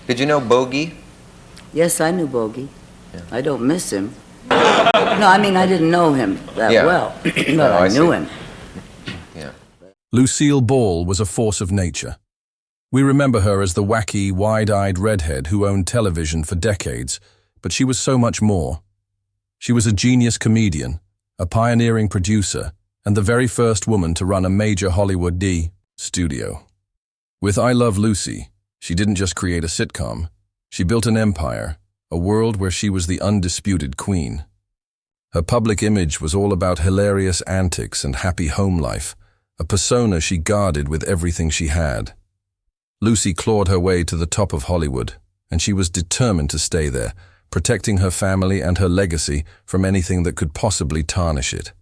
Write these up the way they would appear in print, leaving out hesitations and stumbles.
Did you know Bogey? Yes, I knew Bogey. Yeah. I don't miss him. No, I mean, I didn't know him that Yeah. well, but Oh, I I knew see. him. Yeah. Lucille Ball was a force of nature. We remember her as the wacky, wide-eyed redhead who owned television for decades, but she was so much more. She was a genius comedian, a pioneering producer, and the very first woman to run a major Hollywood studio. With I Love Lucy, she didn't just create a sitcom. She built an empire, a world where she was the undisputed queen. Her public image was all about hilarious antics and happy home life, a persona she guarded with everything she had. Lucy clawed her way to the top of Hollywood, and she was determined to stay there, protecting her family and her legacy from anything that could possibly tarnish it.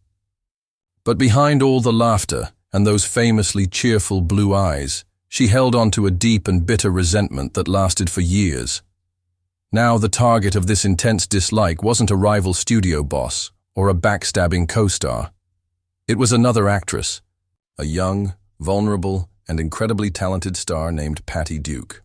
But behind all the laughter and those famously cheerful blue eyes, she held on to a deep and bitter resentment that lasted for years. Now the target of this intense dislike wasn't a rival studio boss or a backstabbing co-star. It was another actress, a young, vulnerable, and incredibly talented star named Patty Duke.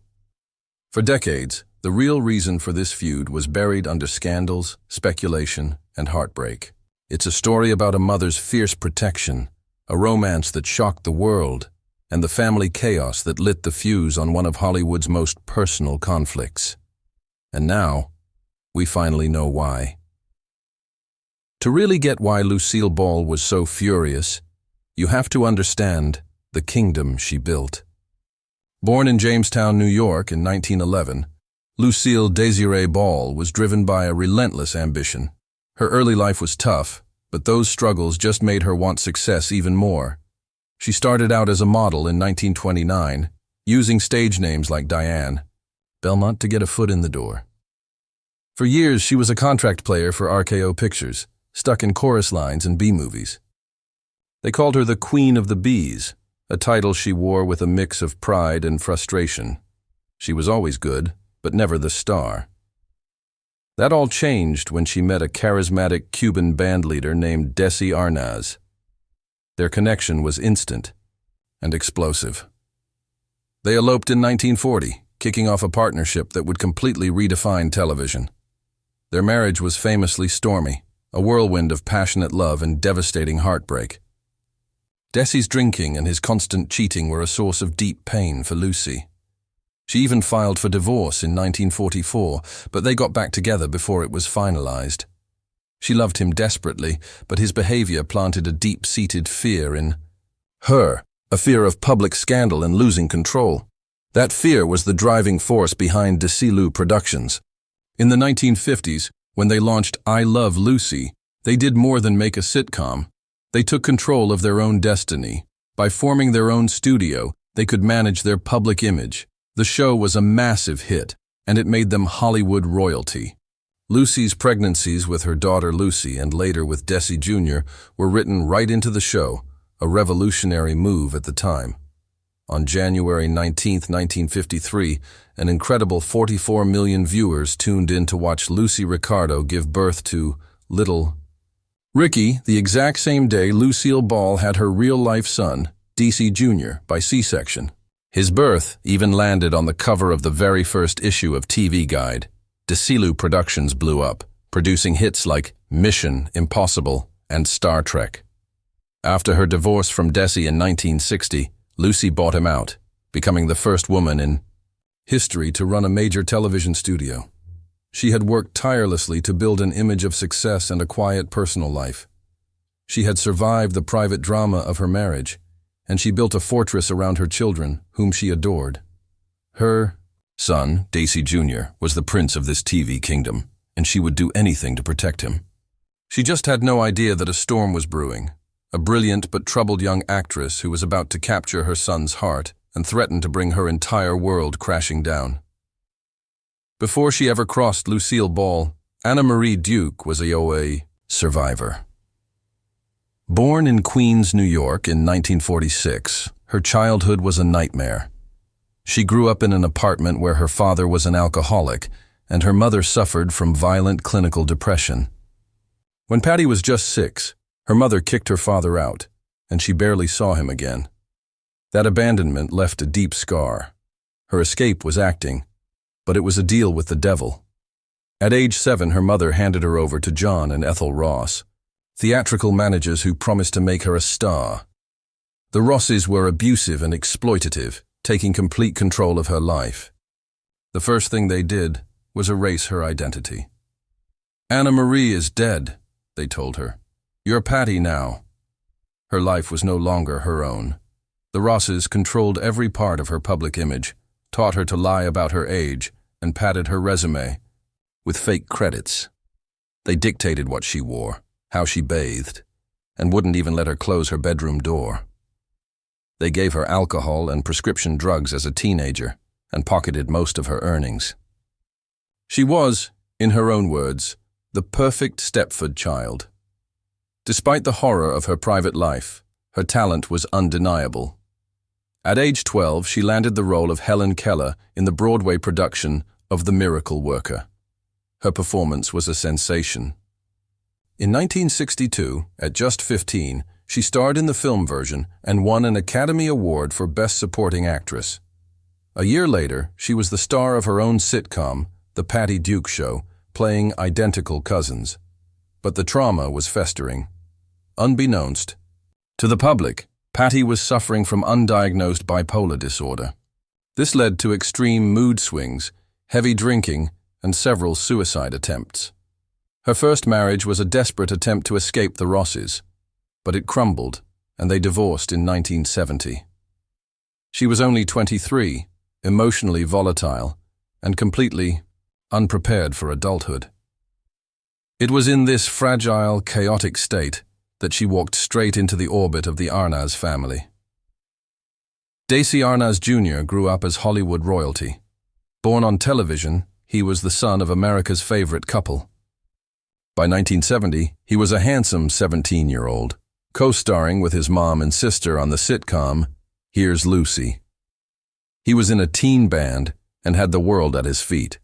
For decades, the real reason for this feud was buried under scandals, speculation, and heartbreak. It's a story about a mother's fierce protection, a romance that shocked the world, and the family chaos that lit the fuse on one of Hollywood's most personal conflicts. And now, we finally know why. To really get why Lucille Ball was so furious, you have to understand the kingdom she built. Born in Jamestown, New York in 1911, Lucille Desiree Ball was driven by a relentless ambition. Her early life was tough, but those struggles just made her want success even more. She started out as a model in 1929, using stage names like Diane Belmont to get a foot in the door. For years, she was a contract player for RKO Pictures, stuck in chorus lines and B-movies. They called her the Queen of the Bees, a title she wore with a mix of pride and frustration. She was always good, but never the star. That all changed when she met a charismatic Cuban bandleader named Desi Arnaz. Their connection was instant and explosive. They eloped in 1940, kicking off a partnership that would completely redefine television. Their marriage was famously stormy, a whirlwind of passionate love and devastating heartbreak. Desi's drinking and his constant cheating were a source of deep pain for Lucy. She even filed for divorce in 1944, but they got back together before it was finalized. She loved him desperately, but his behavior planted a deep-seated fear in her, a fear of public scandal and losing control. That fear was the driving force behind Desilu Productions. In the 1950s, when they launched I Love Lucy, they did more than make a sitcom. They took control of their own destiny. By forming their own studio, they could manage their public image. The show was a massive hit, and it made them Hollywood royalty. Lucy's pregnancies with her daughter Lucy and later with Desi Jr. were written right into the show, a revolutionary move at the time. On January 19, 1953, an incredible 44 million viewers tuned in to watch Lucy Ricardo give birth to little Ricky the exact same day Lucille Ball had her real-life son, Desi Jr., by C-section. His birth even landed on the cover of the very first issue of TV Guide. Desilu Productions blew up, producing hits like Mission Impossible and Star Trek. After her divorce from Desi in 1960, Lucy bought him out, becoming the first woman in history to run a major television studio. She had worked tirelessly to build an image of success and a quiet personal life. She had survived the private drama of her marriage, and she built a fortress around her children, whom she adored. Her son, Desi Jr., was the prince of this TV kingdom, and she would do anything to protect him. She just had no idea that a storm was brewing, a brilliant but troubled young actress who was about to capture her son's heart and threaten to bring her entire world crashing down. Before she ever crossed Lucille Ball, Anna Marie Duke was a survivor. Born in Queens, New York in 1946, her childhood was a nightmare. She grew up in an apartment where her father was an alcoholic and her mother suffered from violent clinical depression. When Patty was just 6, her mother kicked her father out, and she barely saw him again. That abandonment left a deep scar. Her escape was acting, but it was a deal with the devil. At age 7, her mother handed her over to John and Ethel Ross, theatrical managers who promised to make her a star. The Rosses were abusive and exploitative, taking complete control of her life. The first thing they did was erase her identity. "Anna Marie is dead," they told her. "You're Patty now." Her life was no longer her own. The Rosses controlled every part of her public image, taught her to lie about her age, and padded her resume with fake credits. They dictated what she wore, how she bathed, and wouldn't even let her close her bedroom door. They gave her alcohol and prescription drugs as a teenager and pocketed most of her earnings. She was, in her own words, the perfect Stepford child. Despite the horror of her private life, her talent was undeniable. At age 12, she landed the role of Helen Keller in the Broadway production of The Miracle Worker. Her performance was a sensation. In 1962, at just 15, she starred in the film version and won an Academy Award for Best Supporting Actress. A year later, she was the star of her own sitcom, The Patty Duke Show, playing identical cousins. But the trauma was festering. Unbeknownst to the public, Patty was suffering from undiagnosed bipolar disorder. This led to extreme mood swings, heavy drinking, and several suicide attempts. Her first marriage was a desperate attempt to escape the Rosses, but it crumbled, and they divorced in 1970. She was only 23, emotionally volatile, and completely unprepared for adulthood. It was in this fragile, chaotic state that she walked straight into the orbit of the Arnaz family. Desi Arnaz Jr. grew up as Hollywood royalty. Born on television, he was the son of America's favorite couple. By 1970, he was a handsome 17-year-old, co-starring with his mom and sister on the sitcom Here's Lucy. He was in a teen band and had the world at his feet.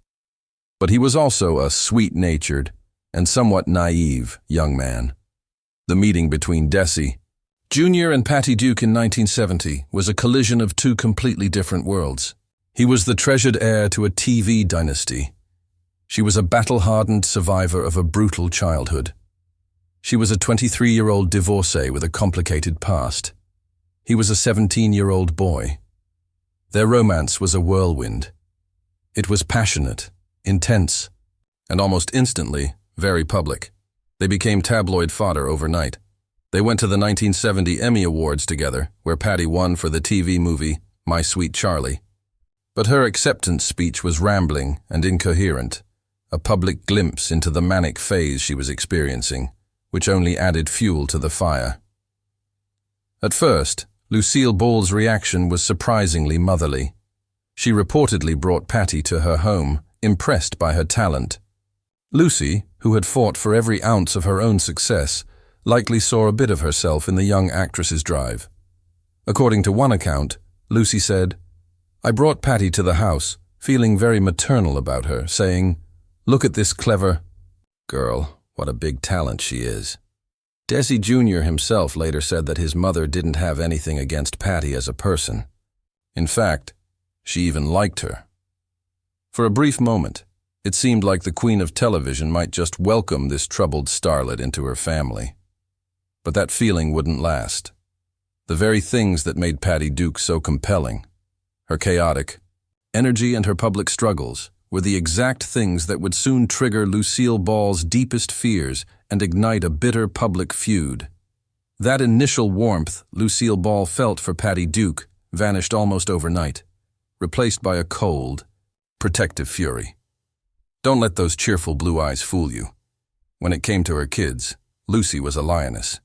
But he was also a sweet-natured and somewhat naive young man. The meeting between Desi Jr. and Patty Duke in 1970 was a collision of two completely different worlds. He was the treasured heir to a TV dynasty. She was a battle-hardened survivor of a brutal childhood. She was a 23-year-old divorcee with a complicated past. He was a 17-year-old boy. Their romance was a whirlwind. It was passionate, intense, and almost instantly very public. They became tabloid fodder overnight. They went to the 1970 Emmy Awards together, where Patty won for the TV movie My Sweet Charlie. But her acceptance speech was rambling and incoherent, a public glimpse into the manic phase she was experiencing, which only added fuel to the fire. At first, Lucille Ball's reaction was surprisingly motherly. She reportedly brought Patty to her home, impressed by her talent. Lucy, who had fought for every ounce of her own success, likely saw a bit of herself in the young actress's drive. According to one account, Lucy said, "I brought Patty to the house, feeling very maternal about her, saying, 'Look at this clever girl, what a big talent she is.'" Desi Jr. himself later said that his mother didn't have anything against Patty as a person. In fact, she even liked her. For a brief moment, it seemed like the Queen of Television might just welcome this troubled starlet into her family. But that feeling wouldn't last. The very things that made Patty Duke so compelling, her chaotic energy and her public struggles, were the exact things that would soon trigger Lucille Ball's deepest fears and ignite a bitter public feud. That initial warmth Lucille Ball felt for Patty Duke vanished almost overnight, replaced by a cold, protective fury. Don't let those cheerful blue eyes fool you. When it came to her kids, Lucy was a lioness.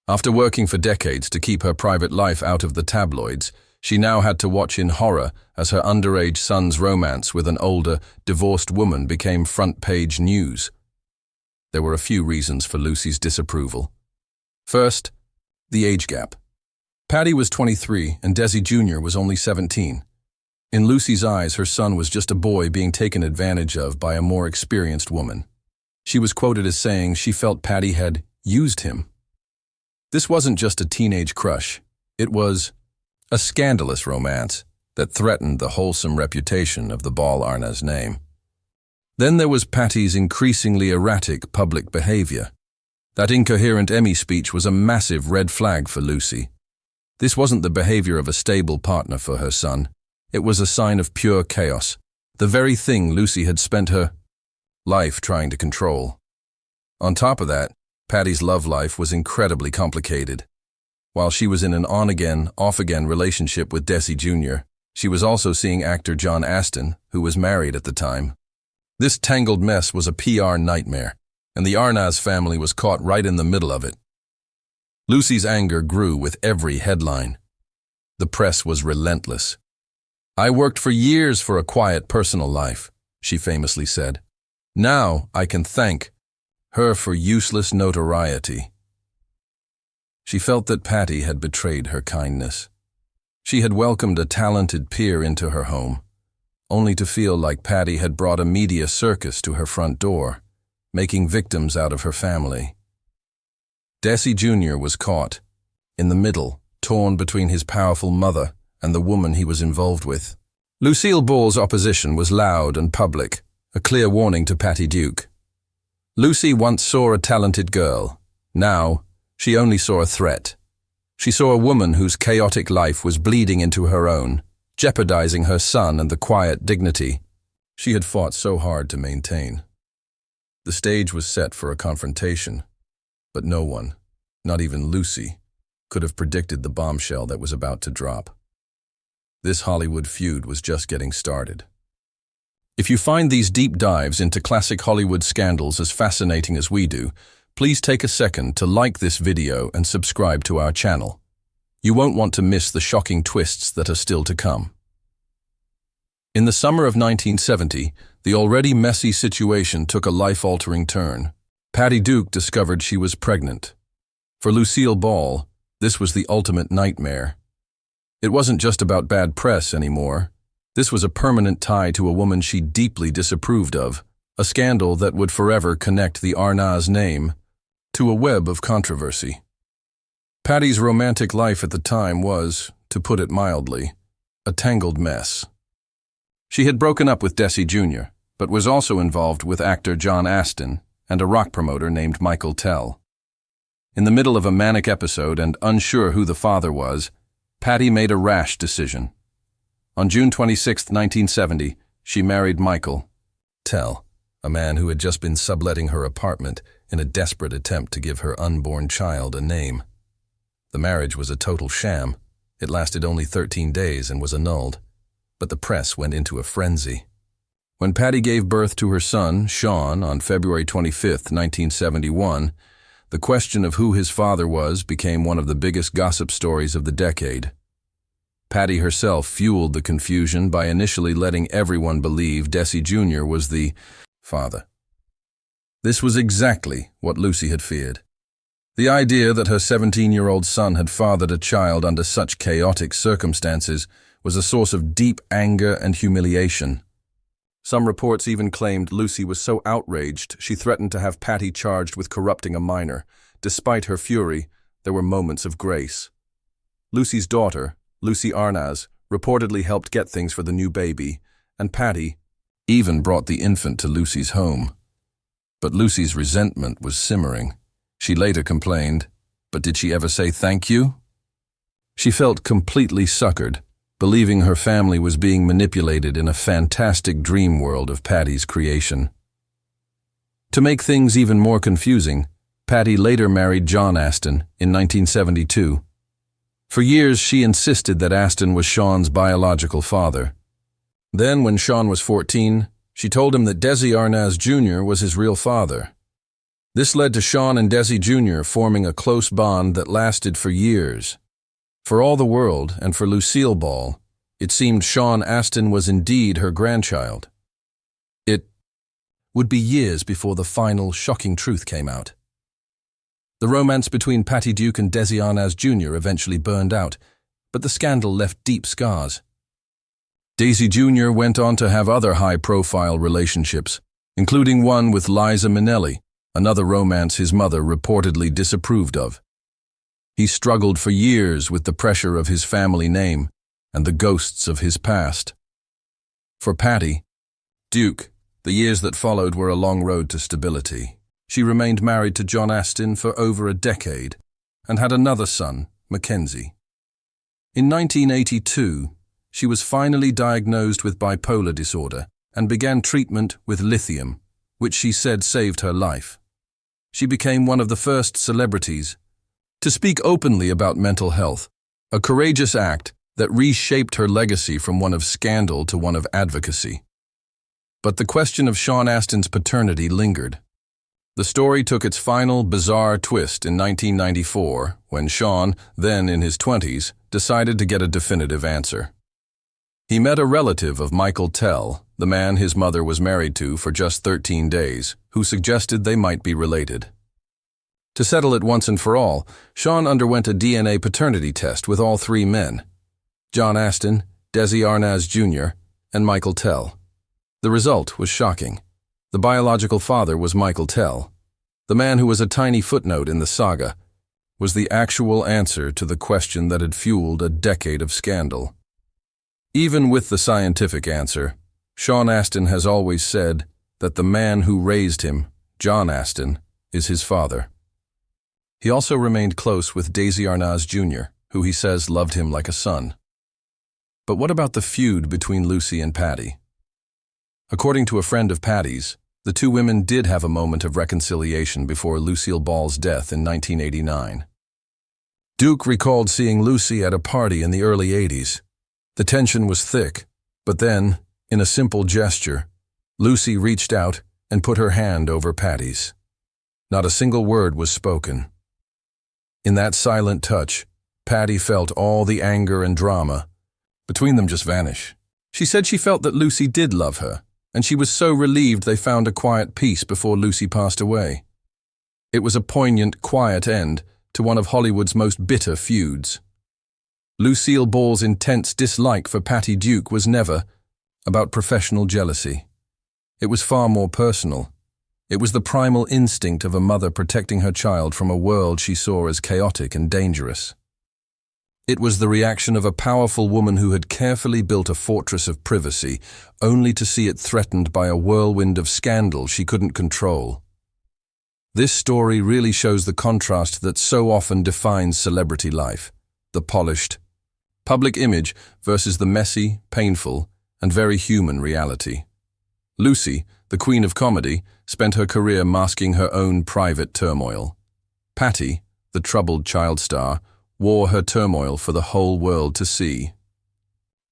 After working for decades to keep her private life out of the tabloids, she now had to watch in horror as her underage son's romance with an older, divorced woman became front-page news. There were a few reasons for Lucy's disapproval. First, the age gap. Patty was 23 and Desi Jr. was only 17. In Lucy's eyes, her son was just a boy being taken advantage of by a more experienced woman. She was quoted as saying she felt Patty had used him. This wasn't just a teenage crush. It was a scandalous romance that threatened the wholesome reputation of the Ball Arnaz name. Then there was Patty's increasingly erratic public behavior. That incoherent Emmy speech was a massive red flag for Lucy. This wasn't the behavior of a stable partner for her son. It was a sign of pure chaos, the very thing Lucy had spent her life trying to control. On top of that, Patty's love life was incredibly complicated. While she was in an on-again, off-again relationship with Desi Jr., she was also seeing actor John Astin, who was married at the time. This tangled mess was a PR nightmare, and the Arnaz family was caught right in the middle of it. Lucy's anger grew with every headline. The press was relentless. "I worked for years for a quiet personal life," she famously said. "Now I can thank her for useless notoriety." She felt that Patty had betrayed her kindness. She had welcomed a talented peer into her home, only to feel like Patty had brought a media circus to her front door, making victims out of her family. Desi Jr. was caught, in the middle, torn between his powerful mother and the woman he was involved with. Lucille Ball's opposition was loud and public, a clear warning to Patty Duke. Lucy once saw a talented girl. Now, she only saw a threat. She saw a woman whose chaotic life was bleeding into her own, jeopardizing her son and the quiet dignity she had fought so hard to maintain. The stage was set for a confrontation, but no one, not even Lucy, could have predicted the bombshell that was about to drop. This Hollywood feud was just getting started. If you find these deep dives into classic Hollywood scandals as fascinating as we do, please take a second to like this video and subscribe to our channel. You won't want to miss the shocking twists that are still to come. In the summer of 1970, the already messy situation took a life-altering turn. Patty Duke discovered she was pregnant. For Lucille Ball, this was the ultimate nightmare. It wasn't just about bad press anymore. This was a permanent tie to a woman she deeply disapproved of, a scandal that would forever connect the Arnaz name to a web of controversy. Patty's romantic life at the time was, to put it mildly, a tangled mess. She had broken up with Desi Jr., but was also involved with actor John Astin and a rock promoter named Michael Tell. In the middle of a manic episode and unsure who the father was, Patty made a rash decision. On June 26, 1970, she married Michael Tell, a man who had just been subletting her apartment in a desperate attempt to give her unborn child a name. The marriage was a total sham. It lasted only 13 days and was annulled, but the press went into a frenzy. When Patty gave birth to her son, Sean, on February 25, 1971, the question of who his father was became one of the biggest gossip stories of the decade. Patty herself fueled the confusion by initially letting everyone believe Desi Jr. was the father. This was exactly what Lucy had feared. The idea that her 17-year-old son had fathered a child under such chaotic circumstances was a source of deep anger and humiliation. Some reports even claimed Lucy was so outraged she threatened to have Patty charged with corrupting a minor. Despite her fury, there were moments of grace. Lucy's daughter, Lucy Arnaz, reportedly helped get things for the new baby, and Patty even brought the infant to Lucy's home. But Lucy's resentment was simmering. She later complained, "But did she ever say thank you?" She felt completely suckered, believing her family was being manipulated in a fantastic dream world of Patty's creation. To make things even more confusing, Patty later married John Astin in 1972. For years, she insisted that Astin was Sean's biological father. Then, when Sean was 14, she told him that Desi Arnaz Jr. was his real father. This led to Sean and Desi Jr. forming a close bond that lasted for years. For all the world, and for Lucille Ball, it seemed Sean Astin was indeed her grandchild. It would be years before the final, shocking truth came out. The romance between Patty Duke and Desi Arnaz Jr. eventually burned out, but the scandal left deep scars. Desi Jr. went on to have other high-profile relationships, including one with Liza Minnelli, another romance his mother reportedly disapproved of. He struggled for years with the pressure of his family name, and the ghosts of his past. For Patty, Duke, the years that followed were a long road to stability. She remained married to John Astin for over a decade and had another son, Mackenzie. In 1982, she was finally diagnosed with bipolar disorder and began treatment with lithium, which she said saved her life. She became one of the first celebrities to speak openly about mental health, a courageous act that reshaped her legacy from one of scandal to one of advocacy. But the question of Sean Astin's paternity lingered. The story took its final, bizarre twist in 1994 when Sean, then in his 20s, decided to get a definitive answer. He met a relative of Michael Tell, the man his mother was married to for just 13 days, who suggested they might be related. To settle it once and for all, Sean underwent a DNA paternity test with all three men: John Astin, Desi Arnaz Jr., and Michael Tell. The result was shocking. The biological father was Michael Tell. The man who was a tiny footnote in the saga was the actual answer to the question that had fueled a decade of scandal. Even with the scientific answer, Sean Astin has always said that the man who raised him, John Astin, is his father. He also remained close with Desi Arnaz Jr., who he says loved him like a son. But what about the feud between Lucy and Patty? According to a friend of Patty's, the two women did have a moment of reconciliation before Lucille Ball's death in 1989. Duke recalled seeing Lucy at a party in the early 80s. The tension was thick, but then, in a simple gesture, Lucy reached out and put her hand over Patty's. Not a single word was spoken. In that silent touch, Patty felt all the anger and drama between them just vanish. She said she felt that Lucy did love her, and she was so relieved they found a quiet peace before Lucy passed away. It was a poignant, quiet end to one of Hollywood's most bitter feuds. Lucille Ball's intense dislike for Patty Duke was never about professional jealousy. It was far more personal. It was the primal instinct of a mother protecting her child from a world she saw as chaotic and dangerous. It was the reaction of a powerful woman who had carefully built a fortress of privacy, only to see it threatened by a whirlwind of scandal she couldn't control. This story really shows the contrast that so often defines celebrity life: the polished, public image versus the messy, painful, and very human reality. Lucy, the queen of comedy, spent her career masking her own private turmoil. Patty, the troubled child star, wore her turmoil for the whole world to see.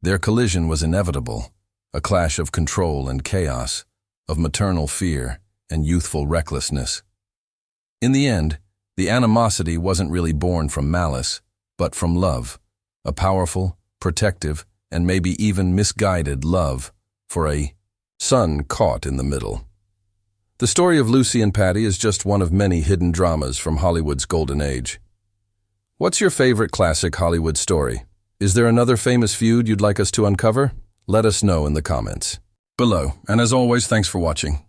Their collision was inevitable, a clash of control and chaos, of maternal fear and youthful recklessness. In the end, the animosity wasn't really born from malice, but from love, a powerful, protective, and maybe even misguided love for a son caught in the middle. The story of Lucy and Patty is just one of many hidden dramas from Hollywood's golden age. What's your favorite classic Hollywood story? Is there another famous feud you'd like us to uncover? Let us know in the comments below. And as always, thanks for watching.